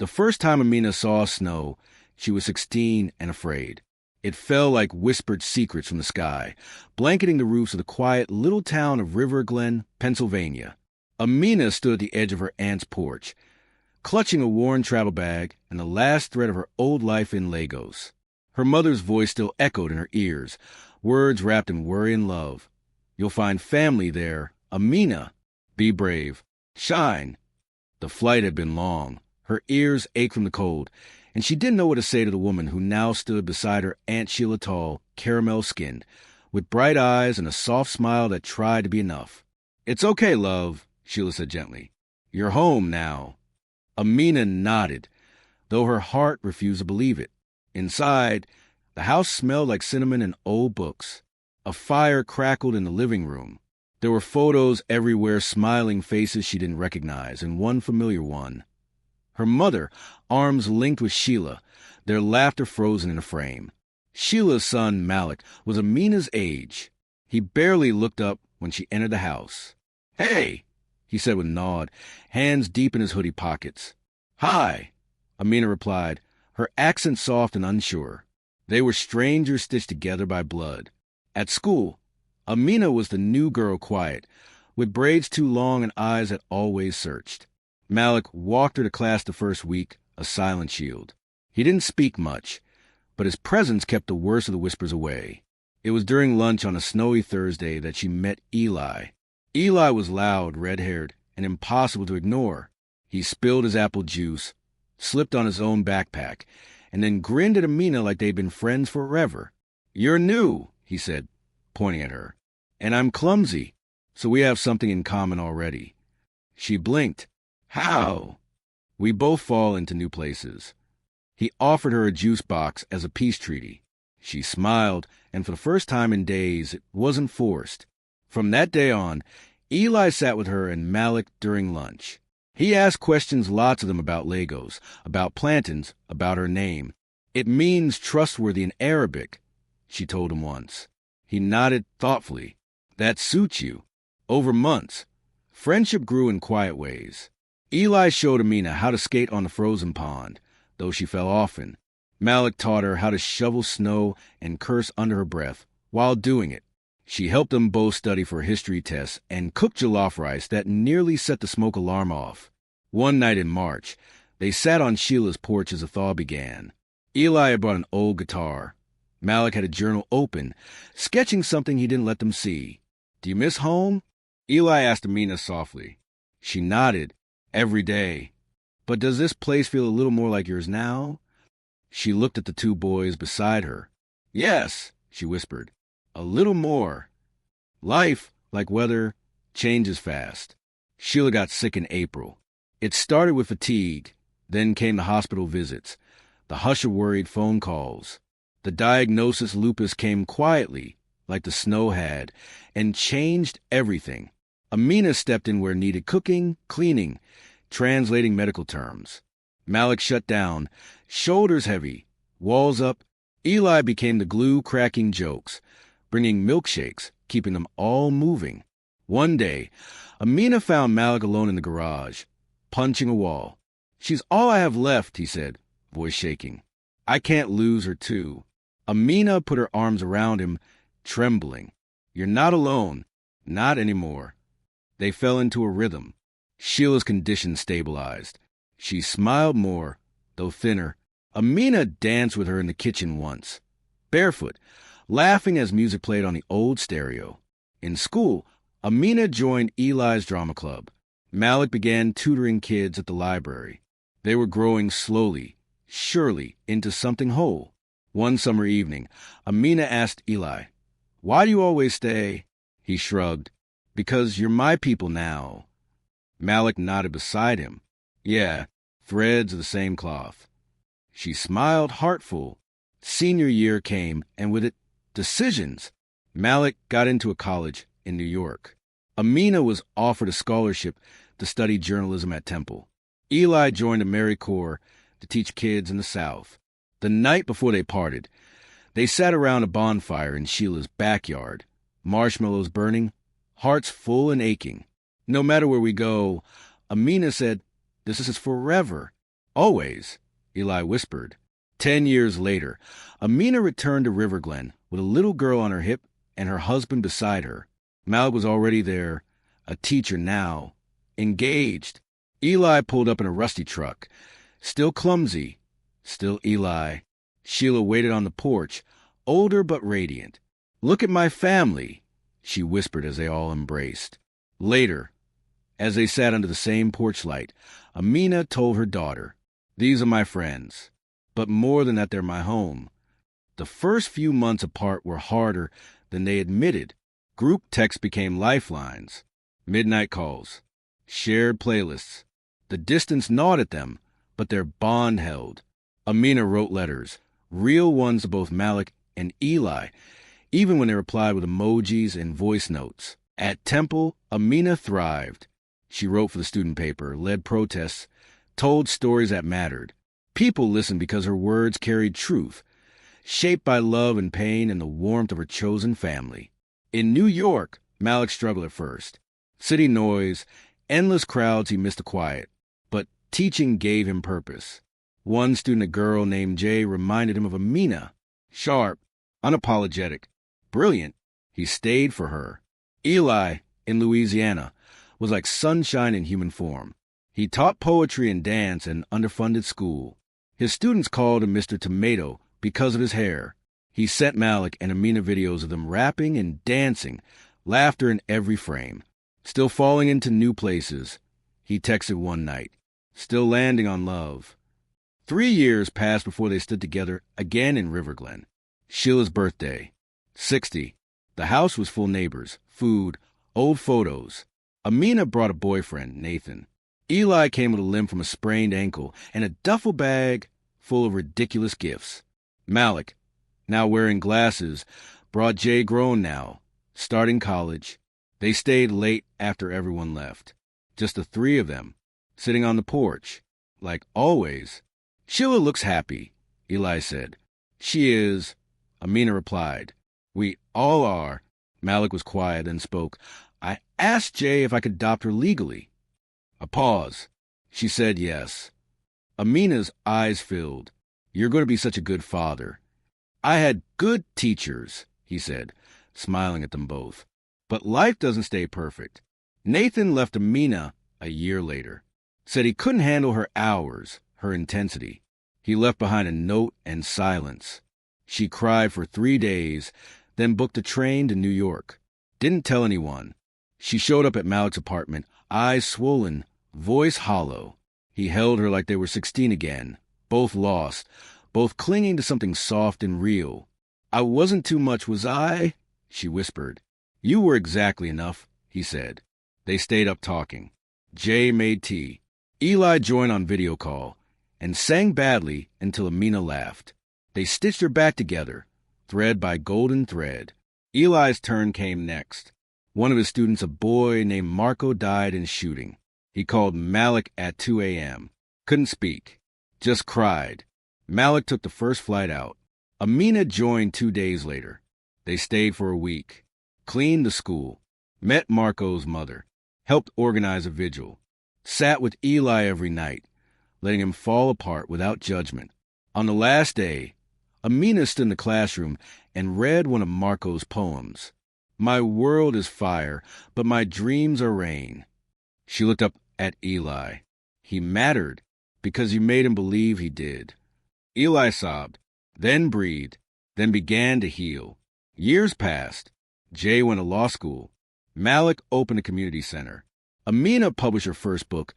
The first time Amina saw snow, she was 16 and afraid. It fell like whispered secrets from the sky, blanketing the roofs of the quiet little town of Riverglen, Pennsylvania. Amina stood at the edge of her aunt's porch, clutching a worn travel bag and the last thread of her old life in Lagos. Her mother's voice still echoed in her ears, words wrapped in worry and love. You'll find family there. Amina, be brave. Shine. The flight had been long. Her ears ached from the cold, and she didn't know what to say to the woman who now stood beside her Aunt Sheila, tall, caramel-skinned, with bright eyes and a soft smile that tried to be enough. It's okay, love, Sheila said gently. You're home now. Amina nodded, though her heart refused to believe it. Inside, the house smelled like cinnamon and old books. A fire crackled in the living room. There were photos everywhere, smiling faces she didn't recognize, and one familiar one. Her mother, arms linked with Sheila, their laughter frozen in a frame. Sheila's son, Malik, was Amina's age. He barely looked up when she entered the house. Hey, he said with a nod, hands deep in his hoodie pockets. Hi, Amina replied, her accent soft and unsure. They were strangers stitched together by blood. At school, Amina was the new girl, quiet, with braids too long and eyes that always searched. Malik walked her to class the first week, a silent shield. He didn't speak much, but his presence kept the worst of the whispers away. It was during lunch on a snowy Thursday that she met Eli. Eli was loud, red-haired, and impossible to ignore. He spilled his apple juice, slipped on his own backpack, and then grinned at Amina like they'd been friends forever. You're new, he said, pointing at her, and I'm clumsy, so we have something in common already. She blinked. How? We both fall into new places. He offered her a juice box as a peace treaty. She smiled, and for the first time in days, it wasn't forced. From that day on, Eli sat with her and Malik during lunch. He asked questions, lots of them about Lagos, about plantains, about her name. It means trustworthy in Arabic, she told him once. He nodded thoughtfully. That suits you. Over months, friendship grew in quiet ways. Eli showed Amina how to skate on the frozen pond, though she fell often. Malik taught her how to shovel snow and curse under her breath while doing it. She helped them both study for history tests and cook jollof rice that nearly set the smoke alarm off. One night in March, they sat on Sheila's porch as the thaw began. Eli had brought an old guitar. Malik had a journal open, sketching something he didn't let them see. Do you miss home? Eli asked Amina softly. She nodded. Every day. But does this place feel a little more like yours now? She looked at the two boys beside her. Yes, she whispered. A little more. Life, like weather, changes fast. Sheila got sick in April. It started with fatigue. Then came the hospital visits, the hush of worried phone calls. The diagnosis lupus came quietly, like the snow had, and changed everything. Amina stepped in where needed, cooking, cleaning, translating medical terms. Malik shut down, shoulders heavy, walls up. Eli became the glue, cracking jokes, bringing milkshakes, keeping them all moving. One day, Amina found Malik alone in the garage, punching a wall. She's all I have left, he said, voice shaking. I can't lose her too. Amina put her arms around him, trembling. You're not alone. Not anymore. They fell into a rhythm. Sheila's condition stabilized. She smiled more, though thinner. Amina danced with her in the kitchen once, barefoot, laughing as music played on the old stereo. In school, Amina joined Eli's drama club. Malik began tutoring kids at the library. They were growing slowly, surely, into something whole. One summer evening, Amina asked Eli, "Why do you always stay?" He shrugged. "Because you're my people now." Malik nodded beside him. "Yeah, threads of the same cloth." She smiled, heartful. Senior year came, and with it, decisions. Malik got into a college in New York. Amina was offered a scholarship to study journalism at Temple. Eli joined AmeriCorps to teach kids in the South. The night before they parted, they sat around a bonfire in Sheila's backyard, marshmallows burning, hearts full and aching. No matter where we go, Amina said, this is forever. Always, Eli whispered. 10 years later, Amina returned to Riverglen with a little girl on her hip and her husband beside her. Malik was already there, a teacher now, engaged. Eli pulled up in a rusty truck. Still clumsy, still Eli. Sheila waited on the porch, older but radiant. "Look at my family," she whispered as they all embraced. Later, as they sat under the same porch light, Amina told her daughter, "These are my friends, but more than that, they're my home." The first few months apart were harder than they admitted. Group texts became lifelines, midnight calls, shared playlists. The distance gnawed at them, but their bond held. Amina wrote letters, real ones to both Malik and Eli, even when they replied with emojis and voice notes. At Temple, Amina thrived. She wrote for the student paper, led protests, told stories that mattered. People listened because her words carried truth, shaped by love and pain and the warmth of her chosen family. In New York, Malik struggled at first. City noise, endless crowds, he missed the quiet. But teaching gave him purpose. One student, a girl named Jay, reminded him of Amina. Sharp, unapologetic, brilliant. He stayed for her. Eli, in Louisiana, was like sunshine in human form. He taught poetry and dance in an underfunded school. His students called him Mr. Tomato because of his hair. He sent Malik and Amina videos of them rapping and dancing, laughter in every frame. Still falling into new places, he texted one night. Still landing on love. 3 years passed before they stood together again in Riverglen. Sheila's birthday. 60. The house was full neighbors, food, old photos. Amina brought a boyfriend, Nathan. Eli came with a limp from a sprained ankle and a duffel bag full of ridiculous gifts. Malik, now wearing glasses, brought Jay, grown now, starting college. They stayed late after everyone left. Just the three of them, sitting on the porch, like always. "Sheila looks happy," Eli said. "She is," Amina replied. "We all are." Malik was quiet and spoke. "I asked Jay if I could adopt her legally." A pause. She said yes. Amina's eyes filled. "You're going to be such a good father." "I had good teachers," he said, smiling at them both. "But life doesn't stay perfect." Nathan left Amina a year later. Said he couldn't handle her hours, her intensity. He left behind a note and silence. She cried for 3 days, then booked a train to New York. Didn't tell anyone. She showed up at Malik's apartment, eyes swollen, voice hollow. He held her like they were 16 again, both lost, both clinging to something soft and real. "I wasn't too much, was I?" she whispered. "You were exactly enough," he said. They stayed up talking. Jay made tea. Eli joined on video call and sang badly until Amina laughed. They stitched her back together, thread by golden thread. Eli's turn came next. One of his students, a boy named Marco, died in shooting. He called Malik at 2 a.m. Couldn't speak. Just cried. Malik took the first flight out. Amina joined 2 days later. They stayed for a week. Cleaned the school. Met Marco's mother. Helped organize a vigil. Sat with Eli every night, letting him fall apart without judgment. On the last day, Amina stood in the classroom and read one of Marco's poems. "My world is fire, but my dreams are rain." She looked up at Eli. He mattered because you made him believe he did. Eli sobbed, then breathed, then began to heal. Years passed. Jay went to law school. Malik opened a community center. Amina published her first book.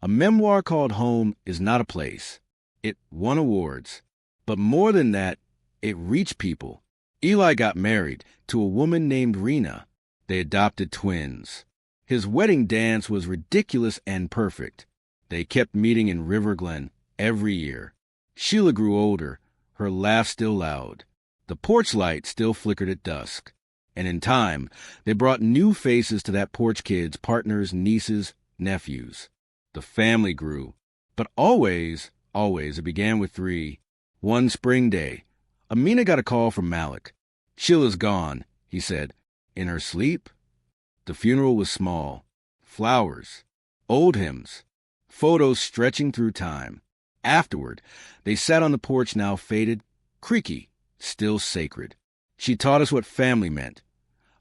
A memoir called Home Is Not a Place. It won awards. But more than that, it reached people. Eli got married to a woman named Rena. They adopted twins. His wedding dance was ridiculous and perfect. They kept meeting in Riverglen every year. Sheila grew older, her laugh still loud. The porch light still flickered at dusk. And in time, they brought new faces to that porch, kids, partners, nieces, nephews. The family grew. But always, it began with 3. One spring day, Amina got a call from Malik. "Sheila's gone," he said. "In her sleep?" The funeral was small. Flowers. Old hymns. Photos stretching through time. Afterward, they sat on the porch, now faded, creaky, still sacred. She taught us what family meant.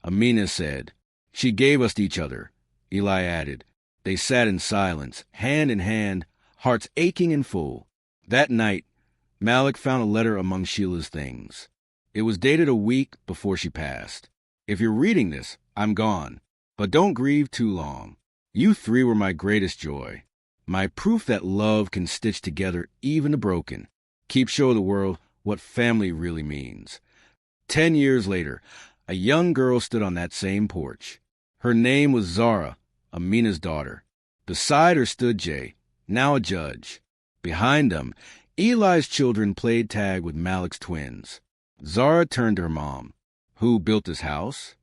Amina said. She gave us each other. Eli added. They sat in silence, hand in hand, hearts aching and full. That night, Malik found a letter among Sheila's things. It was dated a week before she passed. If you're reading this, I'm gone. But don't grieve too long. You three were my greatest joy. My proof that love can stitch together even the broken. Keep showing the world what family really means. 10 years later, a young girl stood on that same porch. Her name was Zara, Amina's daughter. Beside her stood Jay, now a judge. Behind them, Eli's children played tag with Malik's twins. Zara turned to her mom. Who built this house?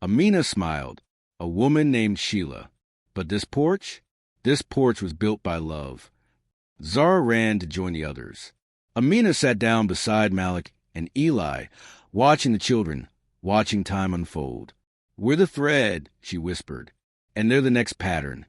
Amina smiled. A woman named Sheila. But this porch? This porch was built by love. Zara ran to join the others. Amina sat down beside Malik and Eli, watching the children, watching time unfold. We're the thread, she whispered, and they're the next pattern.